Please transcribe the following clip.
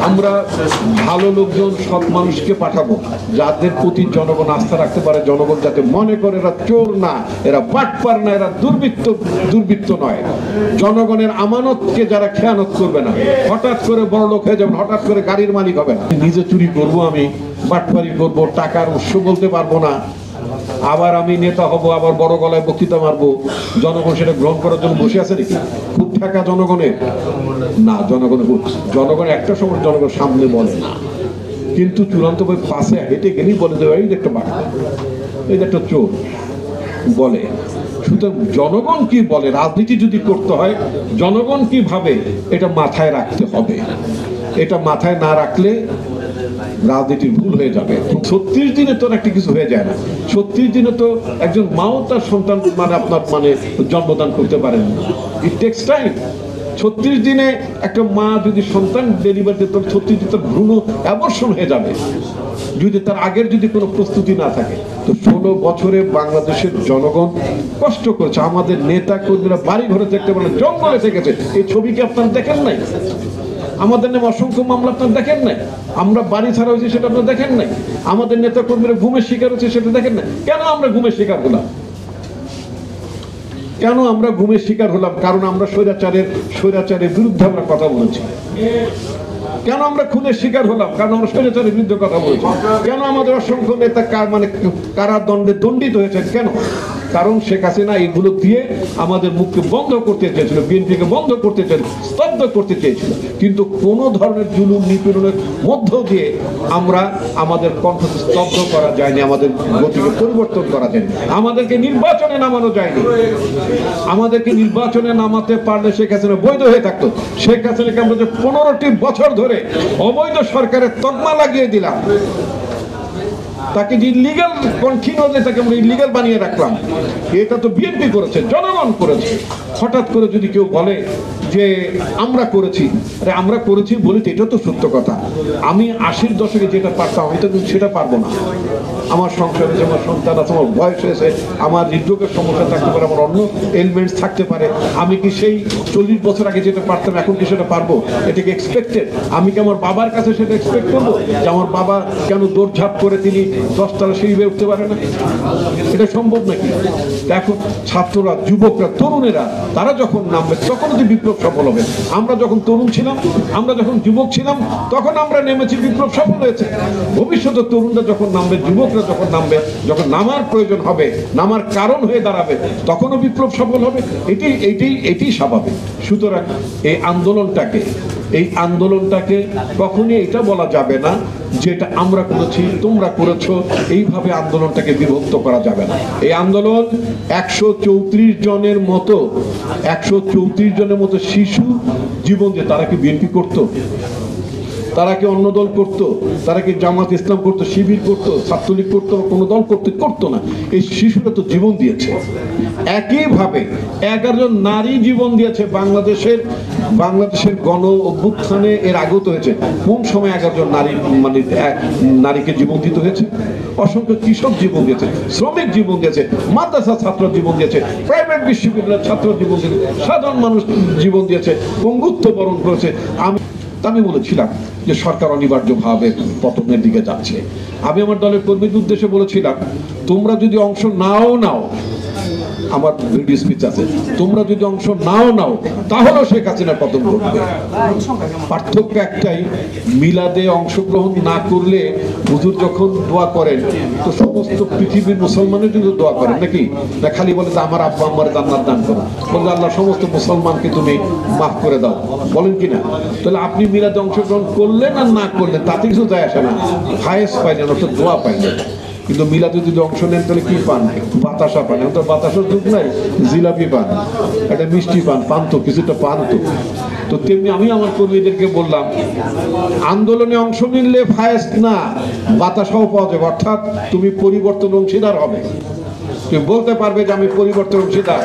আমরা ভালো লোকজন, সৎ মানুষকে পাঠাবো, যাদের প্রতি জনগণ আস্থা রাখতে পারে, জনগণ যাতে মনে করে এরা চোর না, এরা বাটপার না, এরা দুর্বৃত্ত নয়। জনগণের আমানতকে যারা খেয়ানত করবে না, হঠাৎ করে বড় লোক হয়ে যাবেন, হঠাৎ করে গাড়ির মালিক হবে না, নিজে চুরি করবো, আমি বাটপারি করবো, টাকার উৎস বলতে পারবো না, আবার আমি নেতা হব, আবার বড় গলায় বক্তৃতা মারবো, জনগণ সেটা গ্রহণ করার জন্য বসে আছে নাকি? খুব ঠেকা জনগণের না, জনগণ একটা সময় জনগণ সামনে বলে না, কিন্তু চূড়ান্ত ভাবে পাশে হেঁটে গেলেই বলে দেবে এই একটা বাঘ, এই একটা চোর বলে। সুতরাং জনগণ কি বলে, রাজনীতি যদি করতে হয় জনগণ কি ভাবে, এটা মাথায় রাখতে হবে। এটা মাথায় না রাখলে রাজনীতির ভুল হয়ে যাবে। 36 দিনে তো একটা কিছু হয়ে যায় না। 36 দিনে তো একজন মাও তার সন্তান আপনার জন্মদান করতে পারেন না। It takes time. 36 দিনে একটা মা যদি সন্তান ডেলিভারি দিতে, 36 দিনে তার ভ্রূণ অ্যাবর্শন হয়ে যাবে যদি তার আগের যদি কোনো প্রস্তুতি না থাকে। তো 16 বছরে বাংলাদেশের জনগণ কষ্ট করেছে, আমাদের নেতা কর্মীরা বাড়ি ঘরে থাকতে পারে, জঙ্গলে থেকেছে। এই ছবিকে আপনারা দেখেন নাই? আমাদের নামে অসংখ্য মামলা আপনারা দেখেন নাই? আমরা বাড়ি ছাড়া হয়েছি সেটা আপনারা দেখেন নাই? আমাদের নেতা কর্মীরা ঘুমের শিকার হচ্ছে সেটা দেখেন নাই? কেন আমরা ঘুমের শিকার হলাম? কেন আমরা ঘুমের শিকার হলাম? কারণ আমরা স্বৈরাচারের বিরুদ্ধে আমরা কথা বলেছি। কেন আমরা খুনের শিকার হলাম? কারণ আমরা স্বৈরাচারের বিরুদ্ধে কথা বলেছি। কেন আমাদের অসংখ্য নেতা কারাদণ্ডে দণ্ডিত হয়েছেন? কেন? কারণ শেখ হাসিনা এগুলো দিয়ে আমাদের মুখকে বন্ধ করতে চেয়েছিল, বিএনপিকে বন্ধ করতে চেয়েছিল, স্তব্ধ করতে চেয়েছিল। কিন্তু কোন ধরনের জুলুম নিপীড়নের মধ্য দিয়ে আমরা আমাদের কণ্ঠকে স্তব্ধ করা যায়নি, আমাদের গতিকে পরিবর্তন করা যায়নি, আমাদেরকে নির্বাচনে নামানো যায়নি। আমাদেরকে নির্বাচনে নামাতে পারলে শেখ হাসিনা বৈধ হয়ে থাকতো। শেখ হাসিনাকে আমরা যে 15টি বছর ধরে অবৈধ সরকারের তকমা লাগিয়ে দিলাম, তাকে যে ইলিগাল কন্টিনিউতে তাকে আমরা ইলিগাল বানিয়ে রাখলাম, এটা তো বিএনপি করেছে, জনগণ করেছে। হঠাৎ করে যদি কেউ বলে যে আমরা করেছি, আরে আমরা করেছি বলি তো, এটা তো সত্য কথা। আমি 80-র দশকে যেটা পারতাম আমি তো সেটা পারবো না। আমার সংসার আছে, আমার সন্তান আছে, আমার বয়স হয়েছে, আমার হৃদরোগের সমস্যা থাকতে পারে, আমার অন্য এলিমেন্টস থাকতে পারে। আমি কি সেই 40 বছর আগে যেটা পারতাম এখন কি সেটা পারবো? এটা কি এক্সপেক্টেড? আমি কি আমার বাবার কাছে সেটা এক্সপেক্ট করবো যে আমার বাবা কেন দৌড়ঝাঁপ করে তিনি 10 তলা সিঁড়ি বেয়ে উঠতে পারে না? এটা সম্ভব নাকি? এখন ছাত্ররা, যুবকরা, তরুণেরা তারা যখন নামবে তখন যে বিপ্লব সফল হবে। আমরা যখন তরুণ ছিলাম, আমরা যখন যুবক ছিলাম, তখন আমরা নেমেছি, বিপ্লব সফল হয়েছে। ভবিষ্যতে তরুণরা যখন নামবে, যুবকরা যখন নামবে, যখন নামার প্রয়োজন হবে, নামার কারণ হয়ে দাঁড়াবে, তখনও বিপ্লব সফল হবে। এটি স্বাভাবিক। সুতরাং এই আন্দোলনটাকে কখনই এটা বলা যাবে না যেটা আমরা করেছি তোমরা করেছো, এইভাবে আন্দোলনটাকে বিভক্ত করা যাবে না। এই আন্দোলন 134 জনের মতো শিশু জীবন দিয়ে, তারা কি বিএনপি করতো? তারা কি অন্য দল করতো? তারা কি জামাত ইসলাম করতো, শিবির করতো, ছাত্রলীগ করতো, কোনো দল করতো না। এই শিশুরা তো জীবন দিয়েছে। একইভাবে 11 জন নারী জীবন দিয়েছে বাংলাদেশের গণ অভ্যুত্থানে। এর আগেও তো হয়েছে। কোন সময় 11 জন নারীকে জীবন দিতে হয়েছে? অসংখ্য কৃষক জীবন দিয়েছে, শ্রমিক জীবন দিয়েছে, মাদ্রাসা ছাত্র জীবন দিয়েছে, প্রাইভেট বিশ্ববিদ্যালয়ের ছাত্র জীবন দিয়েছে, সাধারণ মানুষ জীবন দিয়েছে, পঙ্গুত্ব বরণ করেছে। আমি বলেছিলাম যে সরকার অনিবার্যভাবে পতনের দিকে যাচ্ছে। আমি আমার দলের কর্মীদের উদ্দেশ্যে বলেছিলাম, তোমরা যদি অংশ নাও, আমার ভিডিও স্পিচ আছে, তোমরা যদি অংশ নাও তাহলেও শেখ হাসিনার পতন ঘটবে। পার্থক্য একটাই, মিলাদে অংশগ্রহণ না করলে হুজুর যখন দোয়া করেন তো সমস্ত পৃথিবীর মুসলমানের জন্য দোয়া করেন নাকি? না খালি বলে যে আমার আব্বা আম্মার জান্নাত দান করো, বলে আল্লাহ সমস্ত মুসলমানকে তুমি মাফ করে দাও, বলেন কিনা? তাহলে আপনি মিলাদে অংশগ্রহণ করলেন আর না করলেন তাতে কিছু যায় আসে না, হায়েস পাইলেন, অর্থাৎ দোয়া পাইলেন। কিন্তু মিলাদে যদি অংশ নেন তাহলে কি পান? বাতাসা পান। এখন তো বাতাসার যুগ নাই, জিলাপি পান, একটা মিষ্টি পান, পান্তো, কিছুটা পান্তো। তো তেমনি আমি আমার কর্মীদেরকে বললাম, আন্দোলনে অংশ নিলে ফায়েস্ট না, বাতাসাও পাওয়া যাবে, অর্থাৎ তুমি পরিবর্তন অংশীদার হবে। তুমি বলতে পারবে যে আমি পরিবর্তন অংশীদার।